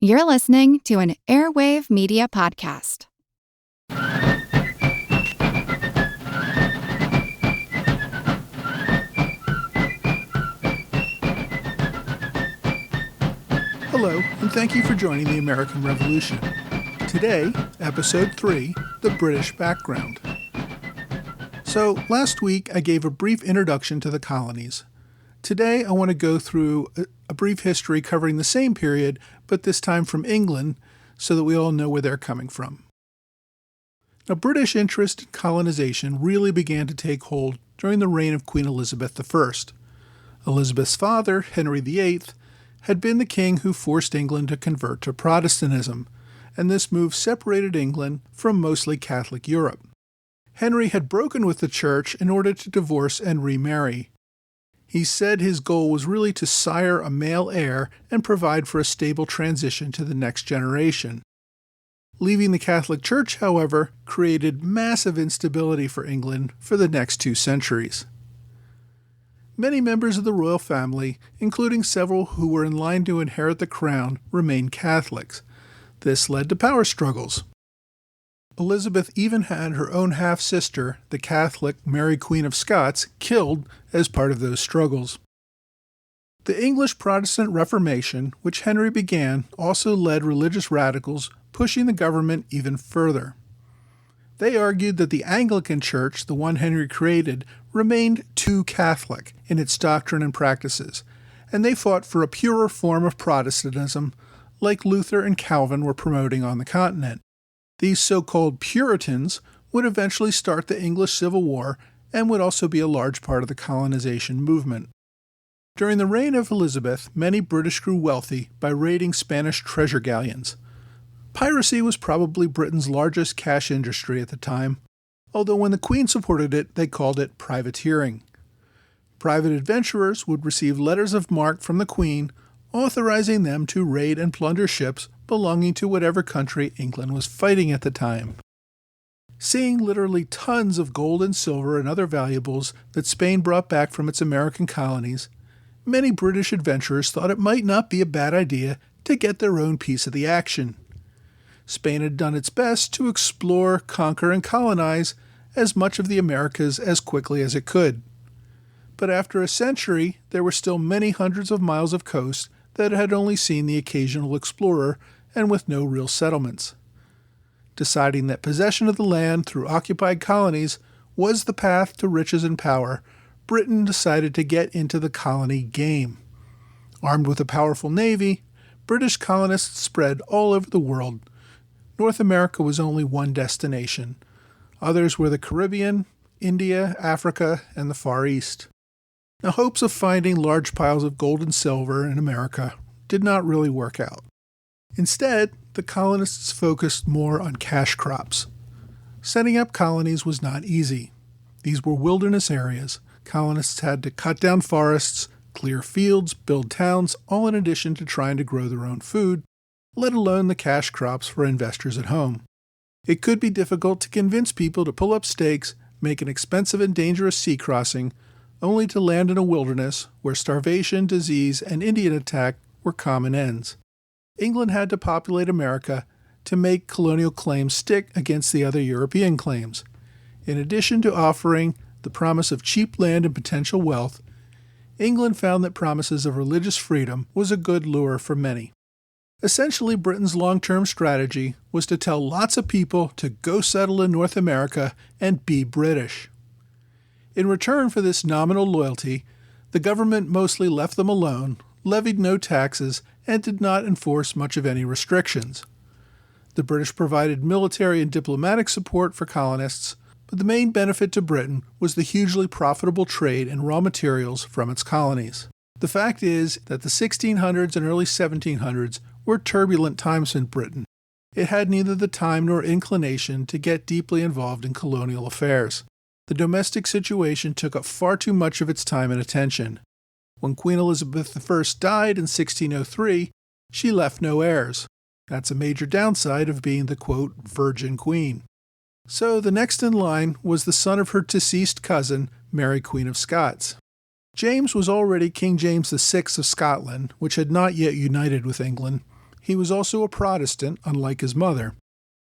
You're listening to an Airwave Media Podcast. Hello, and thank you for joining the American Revolution. Today, Episode 3, The British Background. So, last week I gave a brief introduction to the colonies. Today I want to go through a brief history covering the same period, but this time from England, so that we all know where they're coming from. Now, British interest in colonization really began to take hold during the reign of Queen Elizabeth I. Elizabeth's father, Henry VIII, had been the king who forced England to convert to Protestantism, and this move separated England from mostly Catholic Europe. Henry had broken with the church in order to divorce and remarry. He said his goal was really to sire a male heir and provide for a stable transition to the next generation. Leaving the Catholic Church, however, created massive instability for England for the next 2 centuries. Many members of the royal family, including several who were in line to inherit the crown, remained Catholics. This led to power struggles. Elizabeth even had her own half-sister, the Catholic Mary Queen of Scots, killed as part of those struggles. The English Protestant Reformation, which Henry began, also led religious radicals pushing the government even further. They argued that the Anglican Church, the one Henry created, remained too Catholic in its doctrine and practices, and they fought for a purer form of Protestantism like Luther and Calvin were promoting on the continent. These so-called Puritans would eventually start the English Civil War and would also be a large part of the colonization movement. During the reign of Elizabeth, many British grew wealthy by raiding Spanish treasure galleons. Piracy was probably Britain's largest cash industry at the time, although when the Queen supported it, they called it privateering. Private adventurers would receive letters of marque from the Queen, authorizing them to raid and plunder ships belonging to whatever country England was fighting at the time. Seeing literally tons of gold and silver and other valuables that Spain brought back from its American colonies, many British adventurers thought it might not be a bad idea to get their own piece of the action. Spain had done its best to explore, conquer, and colonize as much of the Americas as quickly as it could. But after a century, there were still many hundreds of miles of coast that had only seen the occasional explorer and with no real settlements. Deciding that possession of the land through occupied colonies was the path to riches and power, Britain decided to get into the colony game. Armed with a powerful navy, British colonists spread all over the world. North America was only one destination. Others were the Caribbean, India, Africa, and the Far East. Now, hopes of finding large piles of gold and silver in America did not really work out. Instead, the colonists focused more on cash crops. Setting up colonies was not easy. These were wilderness areas. Colonists had to cut down forests, clear fields, build towns, all in addition to trying to grow their own food, let alone the cash crops for investors at home. It could be difficult to convince people to pull up stakes, make an expensive and dangerous sea crossing, only to land in a wilderness where starvation, disease, and Indian attack were common ends. England had to populate America to make colonial claims stick against the other European claims. In addition to offering the promise of cheap land and potential wealth, England found that promises of religious freedom was a good lure for many. Essentially, Britain's long-term strategy was to tell lots of people to go settle in North America and be British. In return for this nominal loyalty, the government mostly left them alone, levied no taxes, and did not enforce much of any restrictions. The British provided military and diplomatic support for colonists, but the main benefit to Britain was the hugely profitable trade in raw materials from its colonies. The fact is that the 1600s and early 1700s were turbulent times in Britain. It had neither the time nor inclination to get deeply involved in colonial affairs. The domestic situation took up far too much of its time and attention. When Queen Elizabeth I died in 1603, she left no heirs. That's a major downside of being the, quote, virgin queen. So the next in line was the son of her deceased cousin, Mary Queen of Scots. James was already King James VI of Scotland, which had not yet united with England, He was also a Protestant, unlike his mother.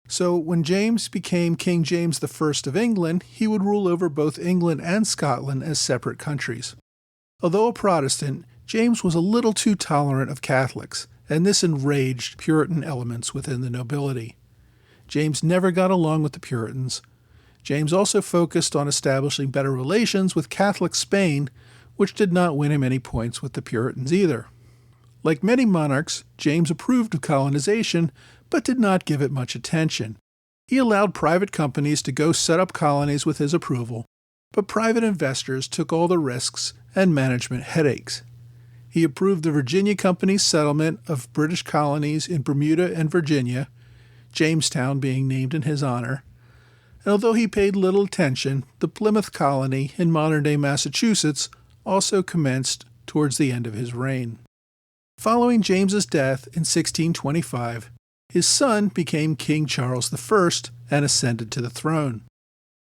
So when James became King James I of England, he would rule over both England and Scotland as separate countries. Although a Protestant, James was a little too tolerant of Catholics, and this enraged Puritan elements within the nobility. James never got along with the Puritans. James also focused on establishing better relations with Catholic Spain, which did not win him any points with the Puritans either. Like many monarchs, James approved of colonization, but did not give it much attention. He allowed private companies to go set up colonies with his approval, but private investors took all the risks and management headaches. He approved the Virginia Company's settlement of British colonies in Bermuda and Virginia, Jamestown being named in his honor. And although he paid little attention, the Plymouth colony in modern-day Massachusetts also commenced towards the end of his reign. Following James's death in 1625, his son became King Charles I and ascended to the throne.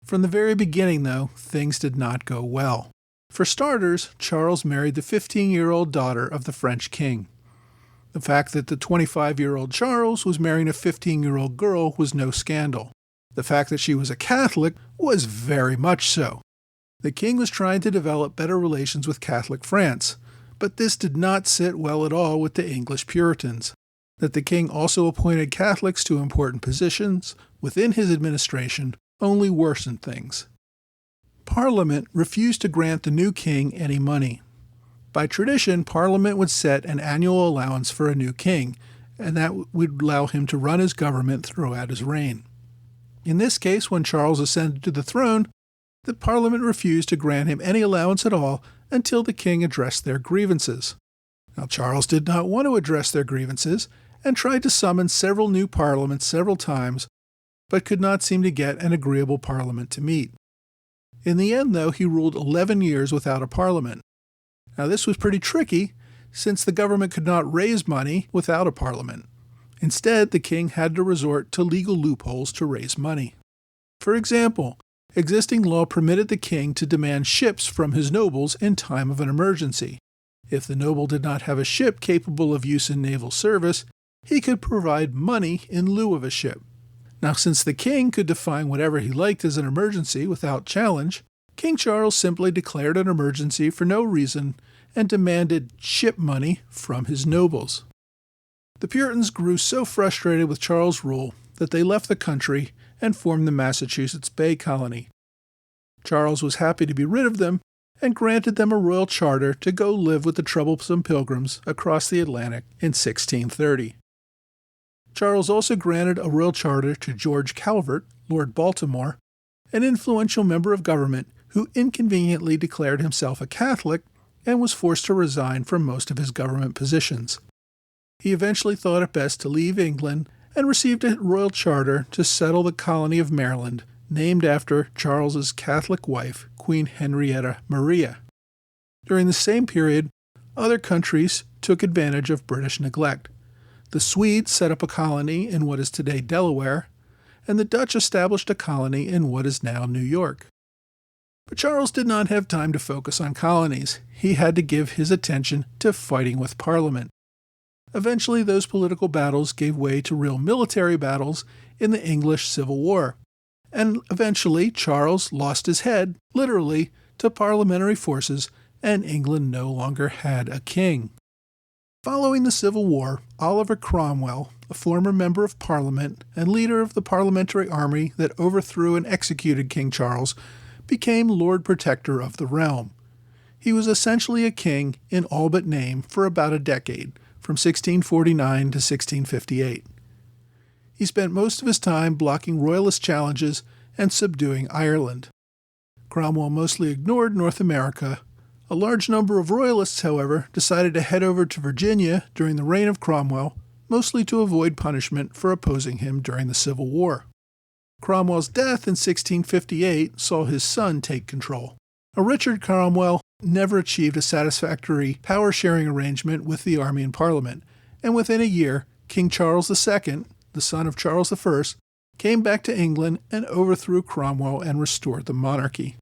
From the very beginning, though, things did not go well. For starters, Charles married the 15-year-old daughter of the French king. The fact that the 25-year-old Charles was marrying a 15-year-old girl was no scandal. The fact that she was a Catholic was very much so. The king was trying to develop better relations with Catholic France, but this did not sit well at all with the English Puritans. That the king also appointed Catholics to important positions within his administration only worsened things. Parliament refused to grant the new king any money. By tradition, Parliament would set an annual allowance for a new king, and that would allow him to run his government throughout his reign. In this case, when Charles ascended to the throne, the Parliament refused to grant him any allowance at all until the king addressed their grievances. Now, Charles did not want to address their grievances and tried to summon several new parliaments several times, but could not seem to get an agreeable parliament to meet. In the end, though, he ruled 11 years without a parliament. Now, this was pretty tricky, since the government could not raise money without a parliament. Instead, the king had to resort to legal loopholes to raise money. For example, existing law permitted the king to demand ships from his nobles in time of an emergency. If the noble did not have a ship capable of use in naval service, he could provide money in lieu of a ship. Now, since the king could define whatever he liked as an emergency without challenge, King Charles simply declared an emergency for no reason and demanded ship money from his nobles. The Puritans grew so frustrated with Charles' rule that they left the country and formed the Massachusetts Bay Colony. Charles was happy to be rid of them and granted them a royal charter to go live with the troublesome Pilgrims across the Atlantic in 1630. Charles also granted a royal charter to George Calvert, Lord Baltimore, an influential member of government who inconveniently declared himself a Catholic and was forced to resign from most of his government positions. He eventually thought it best to leave England and received a royal charter to settle the colony of Maryland, named after Charles's Catholic wife, Queen Henrietta Maria. During the same period, other countries took advantage of British neglect. The Swedes set up a colony in what is today Delaware, and the Dutch established a colony in what is now New York. But Charles did not have time to focus on colonies. He had to give his attention to fighting with Parliament. Eventually, those political battles gave way to real military battles in the English Civil War, and eventually Charles lost his head, literally, to parliamentary forces, and England no longer had a king. Following the Civil War, Oliver Cromwell, a former member of Parliament and leader of the parliamentary army that overthrew and executed King Charles, became Lord Protector of the realm. He was essentially a king in all but name for about a decade, from 1649 to 1658. He spent most of his time blocking royalist challenges and subduing Ireland. Cromwell mostly ignored North America. A large number of royalists, however, decided to head over to Virginia during the reign of Cromwell, mostly to avoid punishment for opposing him during the Civil War. Cromwell's death in 1658 saw his son take control. Richard Cromwell never achieved a satisfactory power-sharing arrangement with the army and Parliament, and within a year, King Charles II, the son of Charles I, came back to England and overthrew Cromwell and restored the monarchy.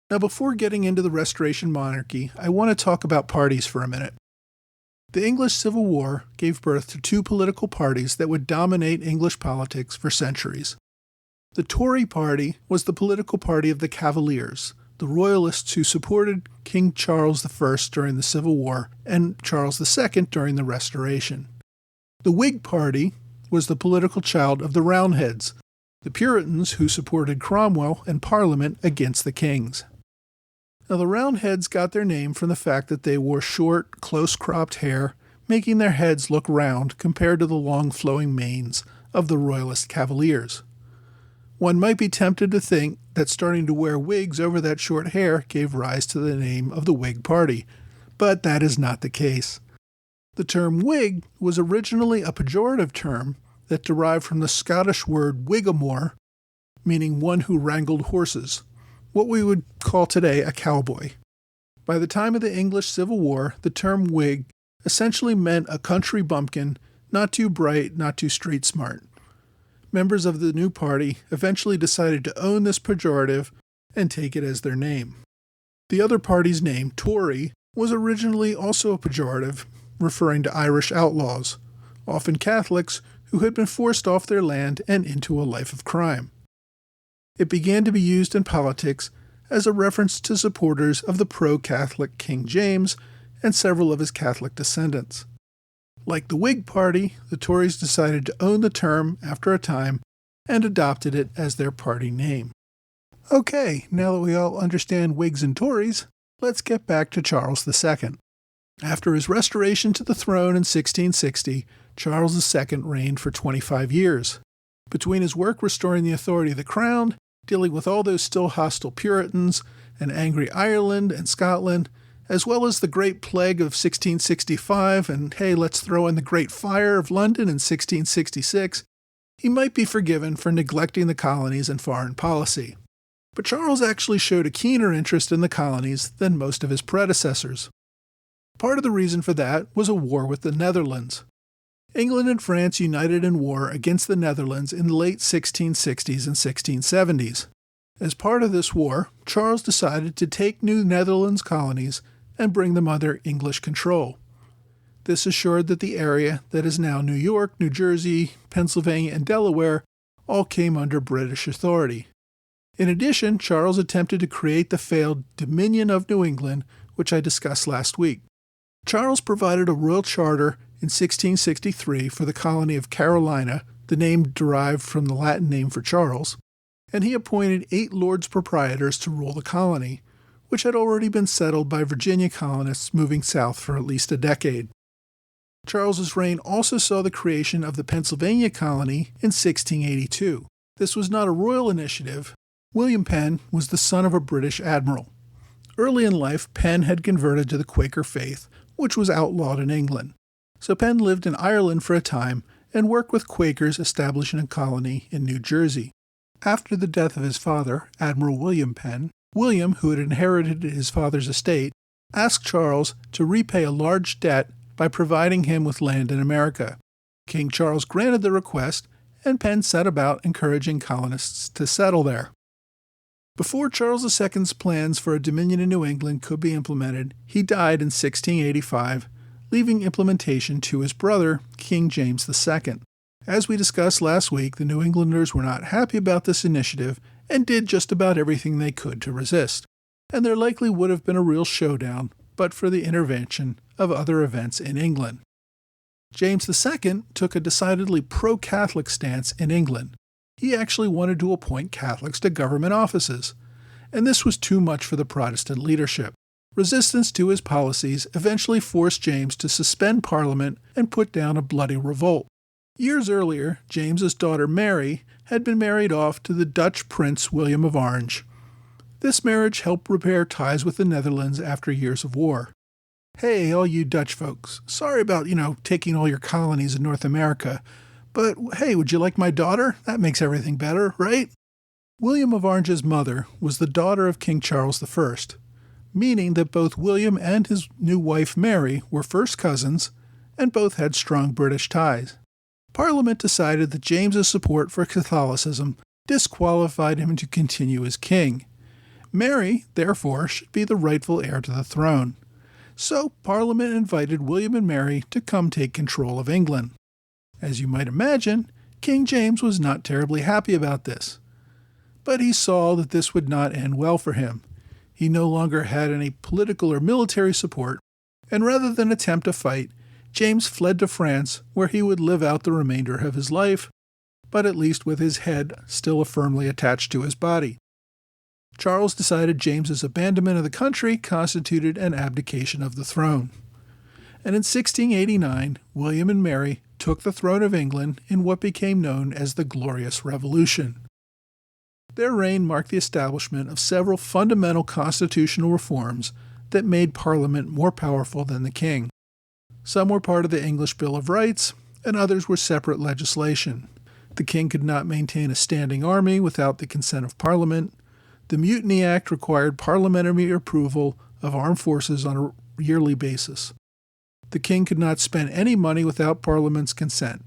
Now, before getting into the Restoration Monarchy, I want to talk about parties for a minute. The English Civil War gave birth to two political parties that would dominate English politics for centuries. The Tory party was the political party of the Cavaliers, the royalists who supported King Charles I during the Civil War and Charles II during the Restoration. The Whig party was the political child of the Roundheads, the Puritans who supported Cromwell and Parliament against the kings. Now, the Roundheads got their name from the fact that they wore short, close-cropped hair, making their heads look round compared to the long flowing manes of the Royalist Cavaliers. One might be tempted to think that starting to wear wigs over that short hair gave rise to the name of the Whig Party, but that is not the case. The term Whig was originally a pejorative term that derived from the Scottish word whigamore, meaning one who wrangled horses, what we would call today a cowboy. By the time of the English Civil War, the term Whig essentially meant a country bumpkin, not too bright, not too street smart. Members of the new party eventually decided to own this pejorative and take it as their name. The other party's name, Tory, was originally also a pejorative, referring to Irish outlaws, often Catholics who had been forced off their land and into a life of crime. It began to be used in politics as a reference to supporters of the pro-Catholic King James and several of his Catholic descendants. Like the Whig Party, the Tories decided to own the term after a time and adopted it as their party name. Okay, now that we all understand Whigs and Tories, let's get back to Charles II. After his restoration to the throne in 1660, Charles II reigned for 25 years. Between his work restoring the authority of the crown, dealing with all those still hostile Puritans, and angry Ireland and Scotland, as well as the Great Plague of 1665 and, hey, let's throw in the Great Fire of London in 1666, he might be forgiven for neglecting the colonies and foreign policy. But Charles actually showed a keener interest in the colonies than most of his predecessors. Part of the reason for that was a war with the Netherlands. England and France united in war against the Netherlands in the late 1660s and 1670s. As part of this war, Charles decided to take New Netherlands colonies and bring them under English control. This assured that the area that is now New York, New Jersey, Pennsylvania, and Delaware all came under British authority. In addition, Charles attempted to create the failed Dominion of New England, which I discussed last week. Charles provided a royal charter in 1663 for the colony of Carolina, the name derived from the Latin name for Charles, and he appointed 8 lords proprietors to rule the colony, which had already been settled by Virginia colonists moving south for at least a decade. Charles's reign also saw the creation of the Pennsylvania colony in 1682. This was not a royal initiative. William Penn was the son of a British admiral. Early in life, Penn had converted to the Quaker faith, which was outlawed in England. So Penn lived in Ireland for a time and worked with Quakers establishing a colony in New Jersey. After the death of his father, Admiral William Penn, William, who had inherited his father's estate, asked Charles to repay a large debt by providing him with land in America. King Charles granted the request, and Penn set about encouraging colonists to settle there. Before Charles II's plans for a dominion in New England could be implemented, he died in 1685, leaving implementation to his brother, King James II. As we discussed last week, the New Englanders were not happy about this initiative and did just about everything they could to resist, and there likely would have been a real showdown but for the intervention of other events in England. James II took a decidedly pro-Catholic stance in England. He actually wanted to appoint Catholics to government offices, and this was too much for the Protestant leadership. Resistance to his policies eventually forced James to suspend Parliament and put down a bloody revolt. Years earlier, James's daughter Mary had been married off to the Dutch Prince William of Orange. This marriage helped repair ties with the Netherlands after years of war. Hey, all you Dutch folks, sorry about, taking all your colonies in North America, but hey, would you like my daughter? That makes everything better, right? William of Orange's mother was the daughter of King Charles I, meaning that both William and his new wife Mary were first cousins, and both had strong British ties. Parliament decided that James's support for Catholicism disqualified him to continue as king. Mary, therefore, should be the rightful heir to the throne. so Parliament invited William and Mary to come take control of England. As you might imagine, King James was not terribly happy about this. But he saw that this would not end well for him. He no longer had any political or military support, and rather than attempt a fight, James fled to France, where he would live out the remainder of his life, but at least with his head still firmly attached to his body. Charles decided James's abandonment of the country constituted an abdication of the throne. And in 1689, William and Mary took the throne of England in what became known as the Glorious Revolution. Their reign marked the establishment of several fundamental constitutional reforms that made Parliament more powerful than the king. Some were part of the English Bill of Rights, and others were separate legislation. The king could not maintain a standing army without the consent of Parliament. The Mutiny Act required parliamentary approval of armed forces on a yearly basis. The king could not spend any money without Parliament's consent.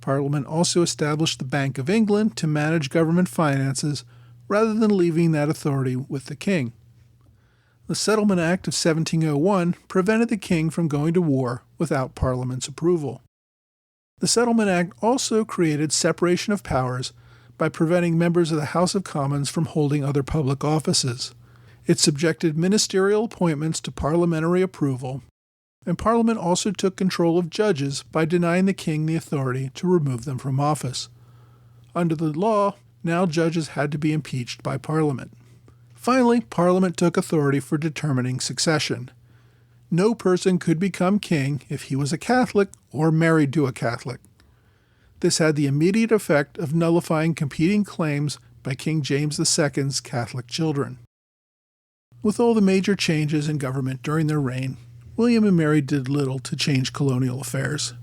Parliament also established the Bank of England to manage government finances rather than leaving that authority with the king. The Settlement Act of 1701 prevented the king from going to war without Parliament's approval. The Settlement Act also created separation of powers by preventing members of the House of Commons from holding other public offices. It subjected ministerial appointments to parliamentary approval, and Parliament also took control of judges by denying the king the authority to remove them from office. Under the law, now judges had to be impeached by Parliament. Finally, Parliament took authority for determining succession. No person could become king if he was a Catholic or married to a Catholic. This had the immediate effect of nullifying competing claims by King James II's Catholic children. With all the major changes in government during their reign, William and Mary did little to change colonial affairs.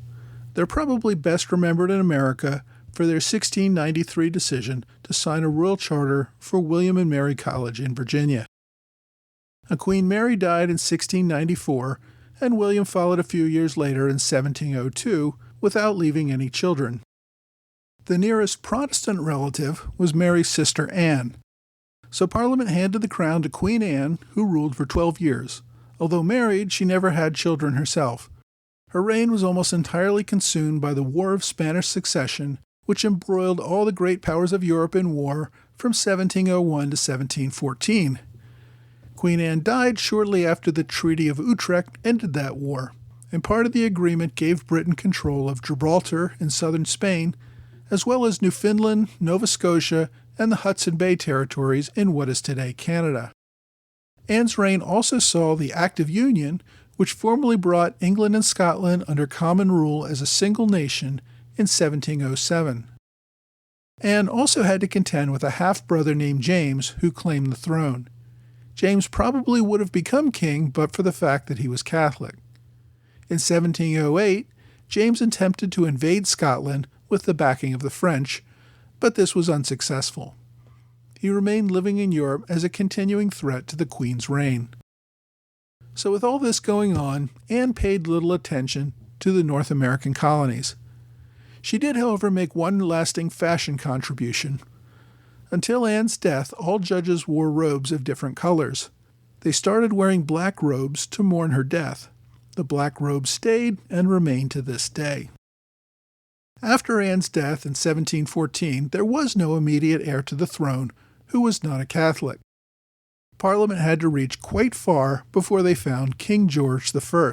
They're probably best remembered in America for their 1693 decision to sign a royal charter for William and Mary College in Virginia. Queen Mary died in 1694, and William followed a few years later in 1702 without leaving any children. The nearest Protestant relative was Mary's sister Anne, so Parliament handed the crown to Queen Anne, who ruled for 12 years. Although married, she never had children herself. Her reign was almost entirely consumed by the War of Spanish Succession, which embroiled all the great powers of Europe in war from 1701 to 1714. Queen Anne died shortly after the Treaty of Utrecht ended that war, and part of the agreement gave Britain control of Gibraltar in southern Spain, as well as Newfoundland, Nova Scotia, and the Hudson Bay territories in what is today Canada. Anne's reign also saw the Act of Union, which formally brought England and Scotland under common rule as a single nation in 1707. Anne also had to contend with a half-brother named James, who claimed the throne. James probably would have become king but for the fact that he was Catholic. In 1708, James attempted to invade Scotland with the backing of the French, but this was unsuccessful. He remained living in Europe as a continuing threat to the Queen's reign. So with all this going on, Anne paid little attention to the North American colonies. She did, however, make one lasting fashion contribution. Until Anne's death, all judges wore robes of different colors. They started wearing black robes to mourn her death. The black robes stayed and remain to this day. After Anne's death in 1714, there was no immediate heir to the throne who was not a Catholic. Parliament had to reach quite far before they found King George I.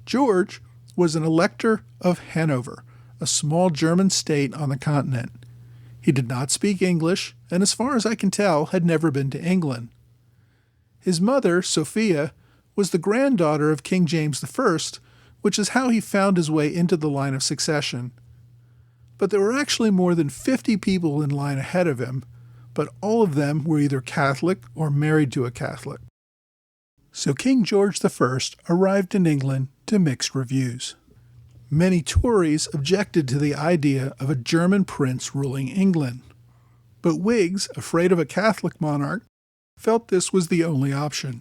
George was an elector of Hanover, a small German state on the continent. He did not speak English, and as far as I can tell, had never been to England. His mother, Sophia, was the granddaughter of King James I, which is how he found his way into the line of succession. But there were actually more than 50 people in line ahead of him, but all of them were either Catholic or married to a Catholic. So King George I arrived in England to mixed reviews. Many Tories objected to the idea of a German prince ruling England, but Whigs, afraid of a Catholic monarch, felt this was the only option.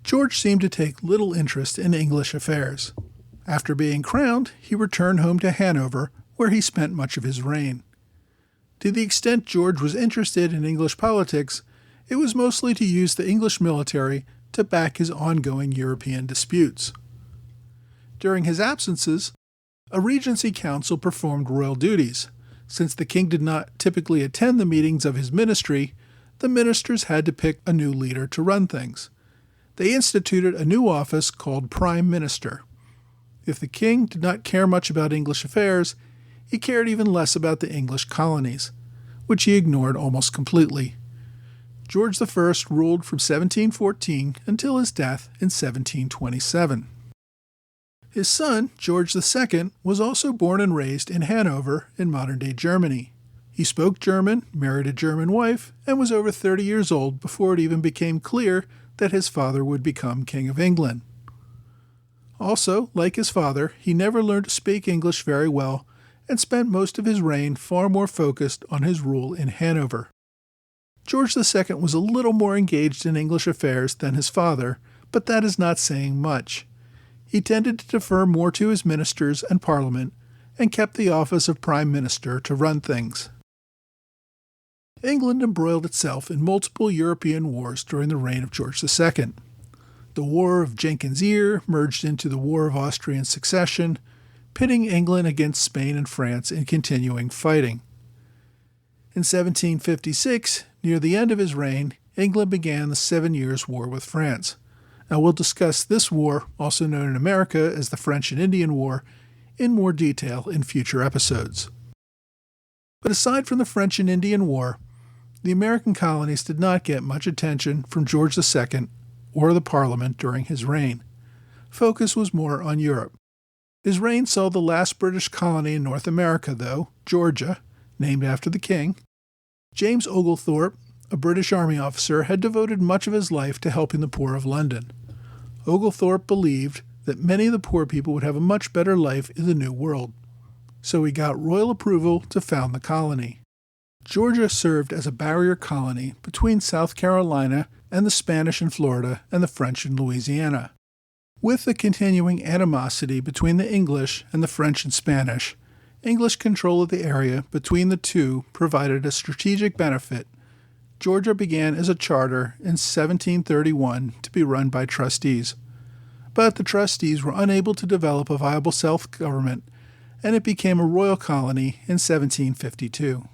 George seemed to take little interest in English affairs. After being crowned, he returned home to Hanover, where he spent much of his reign. To the extent George was interested in English politics, it was mostly to use the English military to back his ongoing European disputes. During his absences, a regency council performed royal duties. Since the king did not typically attend the meetings of his ministry, the ministers had to pick a new leader to run things. They instituted a new office called Prime Minister. If the king did not care much about English affairs, he cared even less about the English colonies, which he ignored almost completely. George I ruled from 1714 until his death in 1727. His son, George II, was also born and raised in Hanover in modern-day Germany. He spoke German, married a German wife, and was over 30 years old before it even became clear that his father would become King of England. Also, like his father, he never learned to speak English very well and spent most of his reign far more focused on his rule in Hanover. George II was a little more engaged in English affairs than his father, but that is not saying much. He tended to defer more to his ministers and Parliament, and kept the office of Prime Minister to run things. England embroiled itself in multiple European wars during the reign of George II. The War of Jenkins' Ear merged into the War of Austrian Succession, pitting England against Spain and France in continuing fighting. In 1756, near the end of his reign, England began the 7 Years' War with France. Now we'll discuss this war, also known in America as the French and Indian War, in more detail in future episodes. But aside from the French and Indian War, the American colonies did not get much attention from George II or the Parliament during his reign. Focus was more on Europe. His reign saw the last British colony in North America, though, Georgia, named after the king. James Oglethorpe, a British Army officer, had devoted much of his life to helping the poor of London. Oglethorpe believed that many of the poor people would have a much better life in the New World, so he got royal approval to found the colony. Georgia served as a barrier colony between South Carolina and the Spanish in Florida and the French in Louisiana. With the continuing animosity between the English and the French and Spanish, English control of the area between the two provided a strategic benefit. Georgia began as a charter in 1731 to be run by trustees. But the trustees were unable to develop a viable self-government, and it became a royal colony in 1752.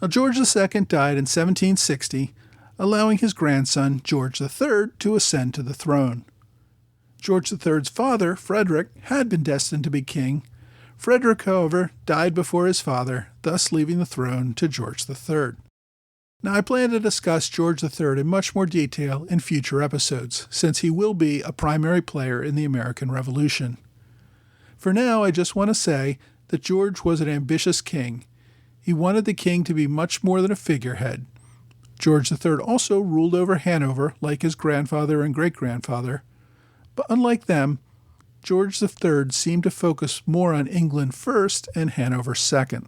Now, George II died in 1760, allowing his grandson, George III, to ascend to the throne. George III's father, Frederick, had been destined to be king. Frederick, however, died before his father, thus leaving the throne to George III. Now, I plan to discuss George III in much more detail in future episodes, since he will be a primary player in the American Revolution. For now, I just want to say that George was an ambitious king. He wanted the king to be much more than a figurehead. George III also ruled over Hanover like his grandfather and great-grandfather, but unlike them, George III seemed to focus more on England first and Hanover second.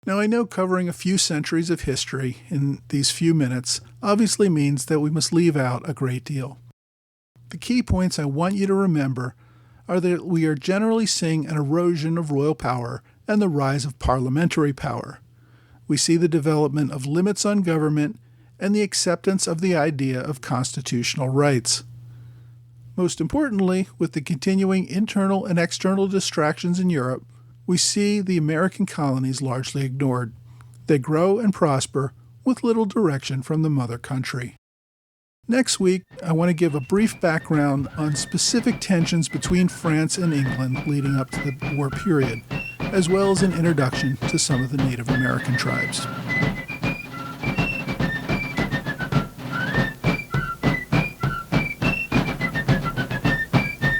Now, I know covering a few centuries of history in these few minutes obviously means that we must leave out a great deal. The key points I want you to remember are that we are generally seeing an erosion of royal power and the rise of parliamentary power. We see the development of limits on government and the acceptance of the idea of constitutional rights. Most importantly, with the continuing internal and external distractions in Europe, we see the American colonies largely ignored. They grow and prosper with little direction from the mother country. Next week, I want to give a brief background on specific tensions between France and England leading up to the war period, as well as an introduction to some of the Native American tribes.